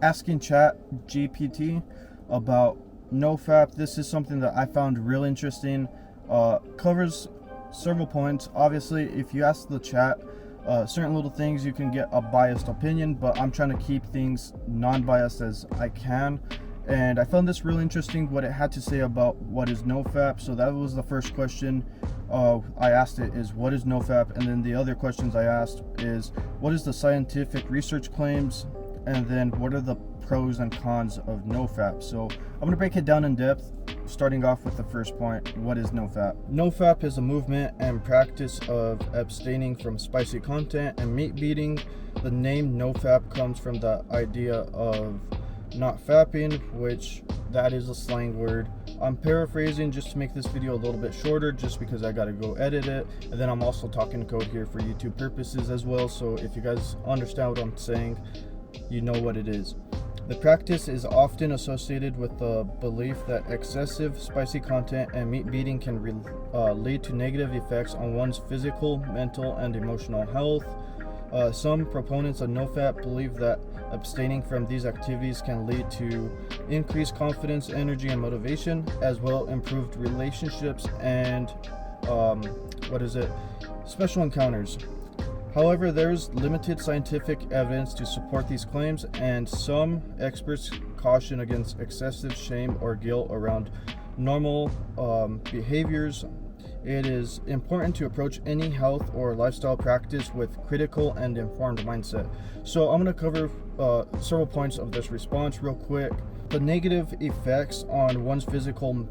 asking Chat GPT about Nofap. This is something that I found real interesting. Covers several points. Obviously, if you ask the chat certain little things, you can get a biased opinion, but I'm trying to keep things non-biased as I can. And I found this really interesting, what it had to say about what is Nofap. So that was the first question I asked it, is what is Nofap? And then the other questions I asked is, what is the scientific research claims? And then what are the pros and cons of Nofap? So I'm going to break it down in depth, starting off with the first point. What is Nofap? Nofap is a movement and practice of abstaining from spicy content and meat beating. The name Nofap comes from the idea of not fapping, which that is a slang word. I'm paraphrasing just to make this video a little bit shorter, just because I gotta go edit it, and then I'm also talking code here for YouTube purposes as well. So if you guys understand what I'm saying, you know what it is. The practice is often associated with the belief that excessive spicy content and meat beating can lead to negative effects on one's physical, mental, and emotional health. Some proponents of Nofap believe that abstaining from these activities can lead to increased confidence, energy, and motivation, as well improved relationships and special encounters. However, there's limited scientific evidence to support these claims, and some experts caution against excessive shame or guilt around normal behaviors. It is important to approach any health or lifestyle practice with critical and informed mindset. So I'm going to cover several points of this response real quick. The negative effects on one's physical,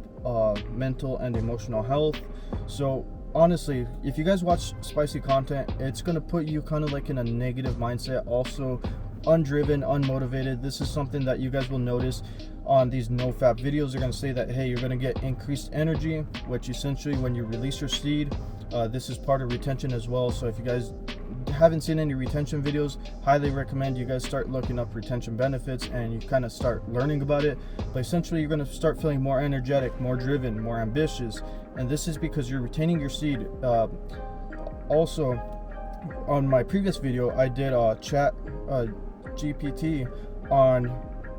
mental, and emotional health. So honestly, if you guys watch spicy content, it's going to put you kind of like in a negative mindset. Also, undriven, unmotivated. This is something that you guys will notice on these Nofap videos. They're going to say that, hey, you're going to get increased energy, which essentially when you release your seed, this is part of retention as well. So if you guys haven't seen any retention videos, highly recommend you guys start looking up retention benefits and you kind of start learning about it. But essentially, you're going to start feeling more energetic, more driven, more ambitious, and this is because you're retaining your seed. Also, on my previous video, I did Chat GPT on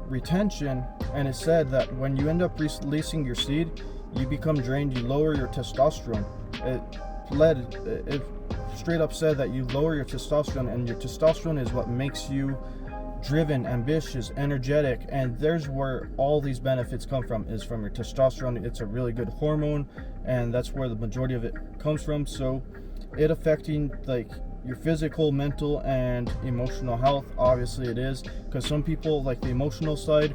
retention, and it said that when you end up releasing your seed, you become drained, you lower your testosterone. It straight up said that you lower your testosterone, and your testosterone is what makes you driven, ambitious, energetic, and there's where all these benefits come from, is from your testosterone. It's a really good hormone, and that's where the majority of it comes from. So it affecting like your physical, mental, and emotional health. Obviously it is, because some people like the emotional side.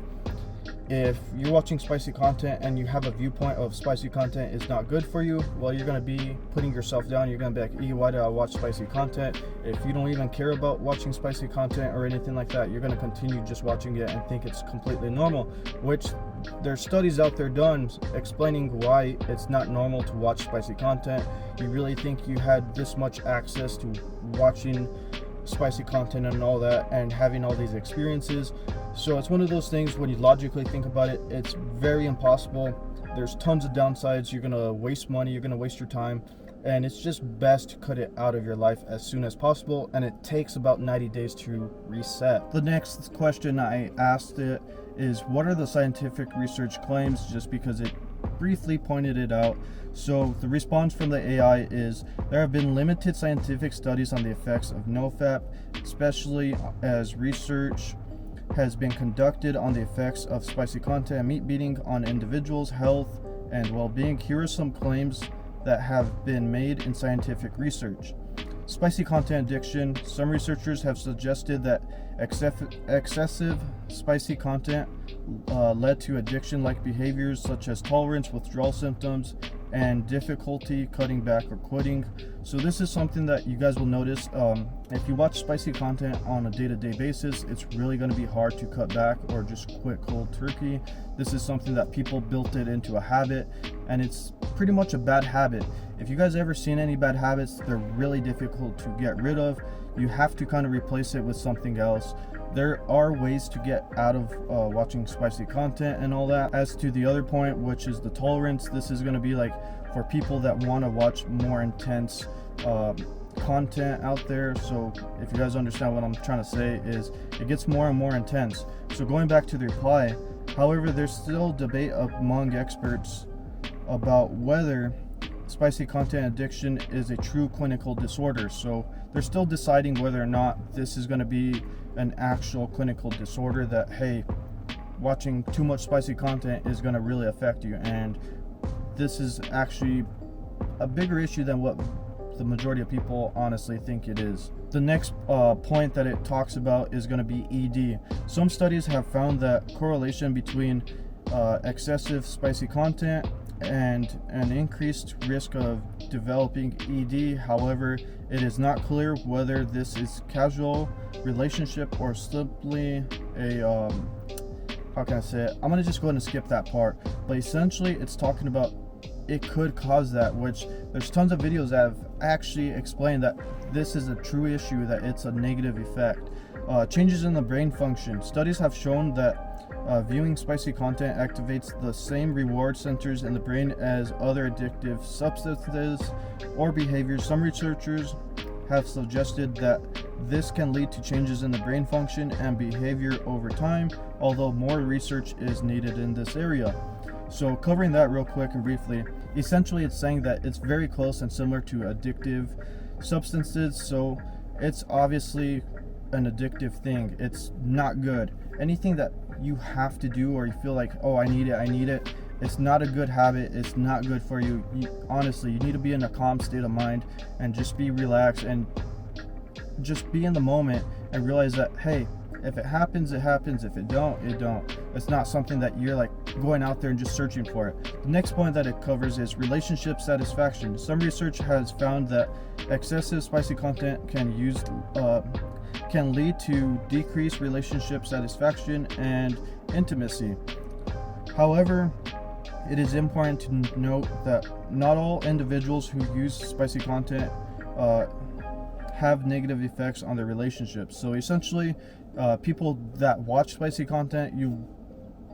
If you're watching spicy content and you have a viewpoint of spicy content is not good for you, well, you're going to be putting yourself down. You're going to be like, why did I watch spicy content? If you don't even care about watching spicy content or anything like that, you're going to continue just watching it and think it's completely normal, which there's studies out there done explaining why it's not normal to watch spicy content. You really think you had this much access to watching spicy content and all that and having all these experiences? So it's one of those things, when you logically think about it, it's very impossible. There's tons of downsides. You're gonna waste money, you're gonna waste your time, and it's just best to cut it out of your life as soon as possible, and it takes about 90 days to reset. The next question I asked it is, what are the scientific research claims, just because it briefly pointed it out. So the response from the AI is, there have been limited scientific studies on the effects of Nofap, especially as research has been conducted on the effects of spicy content and meat beating on individuals' health and well-being. Here are some claims that have been made in scientific research. Spicy content addiction. Some researchers have suggested that excessive spicy content led to addiction-like behaviors such as tolerance, withdrawal symptoms, and difficulty cutting back or quitting. So this is something that you guys will notice. If you watch spicy content on a day-to-day basis, it's really going to be hard to cut back or just quit cold turkey. This is something that people built it into a habit, and it's pretty much a bad habit. If you guys ever seen any bad habits, they're really difficult to get rid of. You have to kind of replace it with something else. There are ways to get out of watching spicy content and all that. As to the other point, which is the tolerance, this is going to be like for people that want to watch more intense content out there. So if you guys understand what I'm trying to say, is it gets more and more intense. So going back to the reply, however, there's still debate among experts about whether spicy content addiction is a true clinical disorder. So they're still deciding whether or not this is going to be an actual clinical disorder, that hey, watching too much spicy content is going to really affect you, and this is actually a bigger issue than what the majority of people honestly think it is. The next point that it talks about is going to be ED. Some studies have found that correlation between excessive spicy content and an increased risk of developing ED. However, it is not clear whether this is causal relationship or simply a how can I say it? I'm gonna just go ahead and skip that part. But essentially, it's talking about it could cause that, which there's tons of videos that have actually explained that this is a true issue, that it's a negative effect. Changes in the brain function. Studies have shown that viewing spicy content activates the same reward centers in the brain as other addictive substances or behaviors. Some researchers have suggested that this can lead to changes in the brain function and behavior over time, although more research is needed in this area. So covering that real quick and briefly, essentially it's saying that it's very close and similar to addictive substances. So it's obviously an addictive thing. It's not good. Anything that you have to do or you feel like, oh, I need it, it's not a good habit. It's not good for you. Honestly, you need to be in a calm state of mind and just be relaxed and just be in the moment and realize that, hey, if it happens, it happens. If it don't, it don't. It's not something that you're like going out there and just searching for it. The next point that it covers is relationship satisfaction. Some research has found that excessive spicy content can lead to decreased relationship satisfaction and intimacy. However, it is important to note that not all individuals who use spicy content have negative effects on their relationships. So essentially, people that watch spicy content,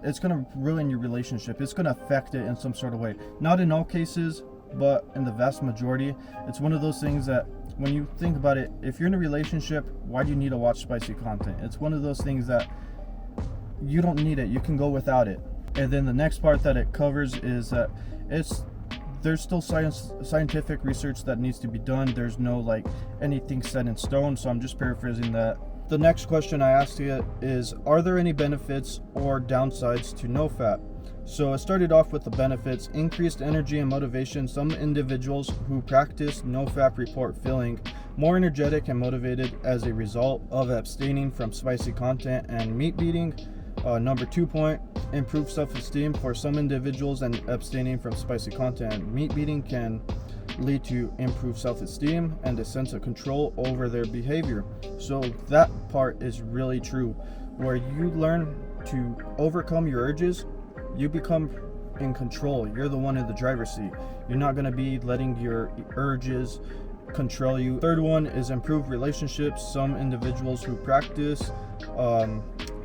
it's going to ruin your relationship. It's going to affect it in some sort of way. Not in all cases, but in the vast majority. It's one of those things that when you think about it, if you're in a relationship, why do you need to watch spicy content? It's one of those things that you don't need it. You can go without it. And then the next part that it covers is that there's still scientific research that needs to be done. There's no like anything set in stone, so I'm just paraphrasing that. The next question I asked you is, are there any benefits or downsides to Nofap? So I started off with the benefits: increased energy and motivation. Some individuals who practice Nofap report feeling more energetic and motivated as a result of abstaining from spicy content and meat eating. Number 2 point, improved self-esteem. For some individuals, and abstaining from spicy content and meat eating can lead to improved self-esteem and a sense of control over their behavior. So that part is really true. Where you learn to overcome your urges, you become in control. You're the one in the driver's seat. You're not going to be letting your urges control you. Third one is improved relationships. Some individuals who practice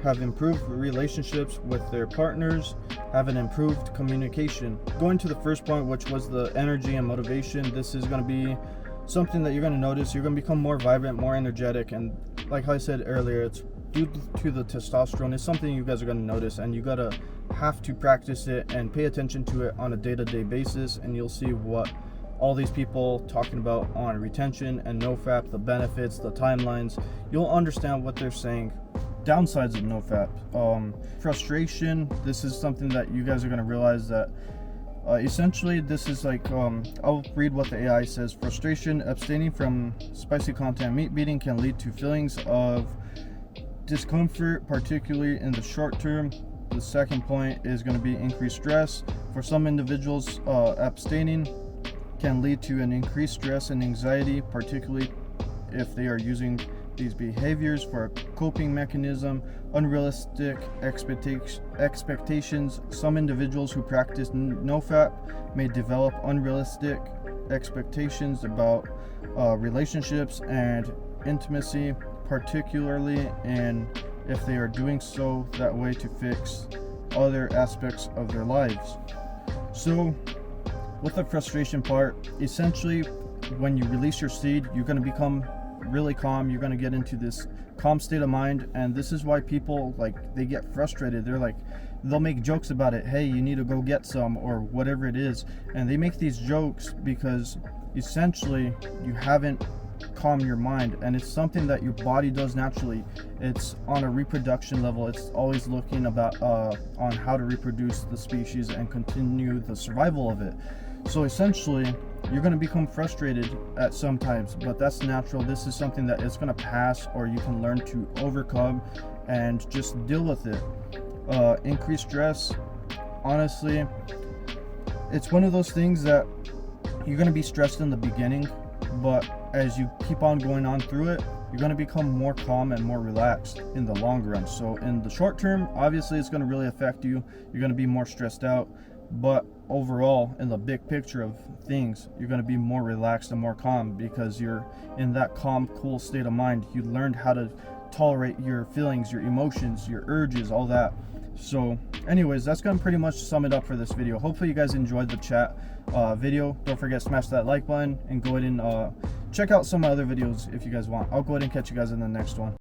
have improved relationships with their partners, have an improved communication. Going to the first point, which was the energy and motivation, this is going to be something that you're going to notice. You're going to become more vibrant, more energetic, and like I said earlier, it's due to the testosterone. It's something you guys are going to notice, and you gotta have to practice it and pay attention to it on a day-to-day basis, and you'll see what all these people talking about on retention and Nofap, the benefits, the timelines. You'll understand what they're saying. Downsides of Nofap, frustration. This is something that you guys are going to realize that essentially this is like, I'll read what the AI says. Frustration: abstaining from spicy content, meat eating can lead to feelings of discomfort, particularly in the short term. The second point is going to be increased stress. For some individuals, abstaining can lead to an increased stress and anxiety, particularly if they are using these behaviors for a coping mechanism. Unrealistic expectations. Some individuals who practice Nofap may develop unrealistic expectations about relationships and intimacy, particularly if they are doing so that way to fix other aspects of their lives. So with the frustration part, essentially when you release your seed, you're going to become really calm. You're going to get into this calm state of mind, and this is why people, like, they get frustrated. They're like, they'll make jokes about it. Hey, you need to go get some, or whatever it is. And they make these jokes because essentially you haven't calmed your mind, and it's something that your body does naturally. It's on a reproduction level. It's always looking about on how to reproduce the species and continue the survival of it. So essentially, you're going to become frustrated at some times, but that's natural. This is something that is going to pass, or you can learn to overcome and just deal with it. Increased stress, honestly, it's one of those things that you're going to be stressed in the beginning, but as you keep on going on through it, you're going to become more calm and more relaxed in the long run. So in the short term, obviously it's going to really affect you. You're going to be more stressed out, but overall, in the big picture of things, you're going to be more relaxed and more calm because you're in that calm, cool state of mind. You learned how to tolerate your feelings, your emotions, your urges, all that. So anyways, that's going to pretty much sum it up for this video. Hopefully you guys enjoyed the chat video. Don't forget to smash that like button and go ahead and check out some other videos if you guys want. I'll go ahead and catch you guys in the next one.